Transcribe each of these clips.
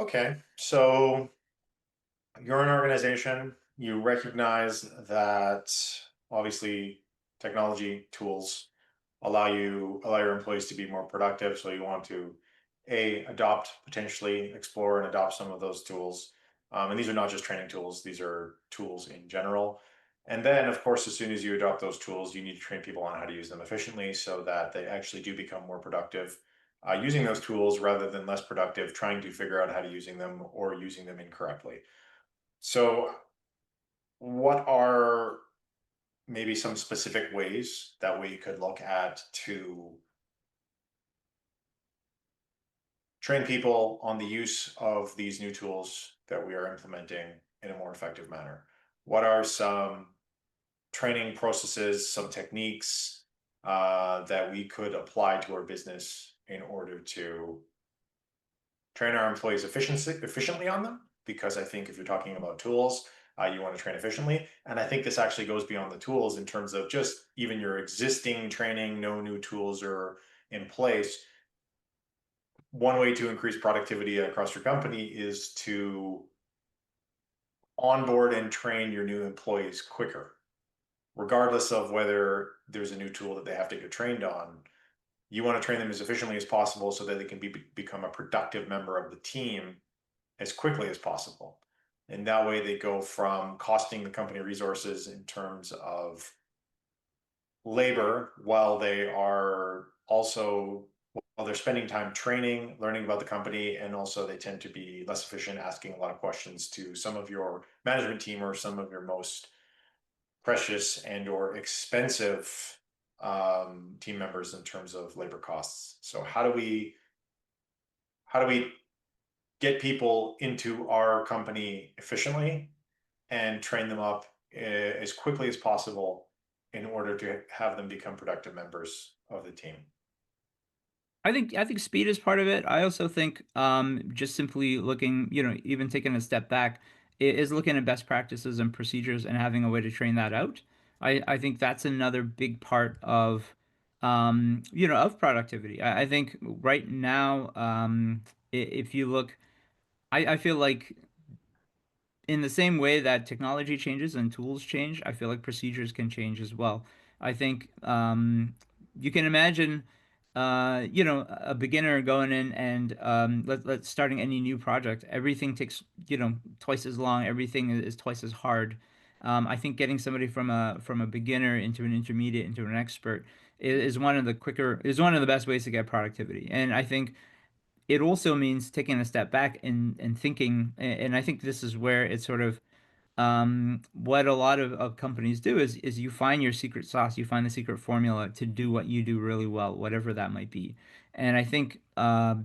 Okay, so you're an organization, you recognize that obviously technology tools allow your employees to be more productive. So you want to adopt, potentially explore and adopt some of those tools. And these are not just training tools, these are tools in general. And then, of course, as soon as you adopt those tools, you need to train people on how to use them efficiently so that they actually do become more productive using those tools rather than less productive, trying to figure out how to using them or using them incorrectly. So, what are maybe some specific ways that we could look at to train people on the use of these new tools that we are implementing in a more effective manner? What are some training processes, some techniques that we could apply to our business in order to train our employees efficiently on them? Because I think if you're talking about tools, you want to train efficiently. And I think this actually goes beyond the tools in terms of just even your existing training, no new tools are in place. One way to increase productivity across your company is to onboard and train your new employees quicker, regardless of whether there's a new tool that they have to get trained on. You want to train them as efficiently as possible so that they can become a productive member of the team as quickly as possible. And that way they go from costing the company resources in terms of labor while they're spending time training, learning about the company, and also they tend to be less efficient asking a lot of questions to some of your management team or some of your most precious and or expensive team members in terms of labor costs. So how do we get people into our company efficiently and train them up as quickly as possible in order to have them become productive members of the team? I think speed is part of it. I also think just simply looking, even taking a step back, is looking at best practices and procedures and having a way to train that out. I think that's another big part of of productivity. I think right now, if you look, I feel like in the same way that technology changes and tools change, I feel like procedures can change as well. I think you can imagine, a beginner going in and let's starting any new project. Everything takes, twice as long. Everything is twice as hard. I think getting somebody from a beginner into an intermediate into an expert is one of the best ways to get productivity. And I think it also means taking a step back and thinking, and I think this is where it's sort of what a lot of companies do is you find your secret sauce, you find the secret formula to do what you do really well, whatever that might be. And I think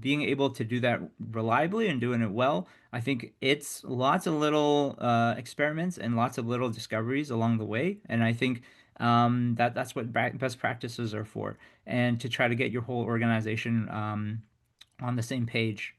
being able to do that reliably and doing it well, I think it's lots of little experiments and lots of little discoveries along the way. And I think that's what best practices are for, and to try to get your whole organization on the same page.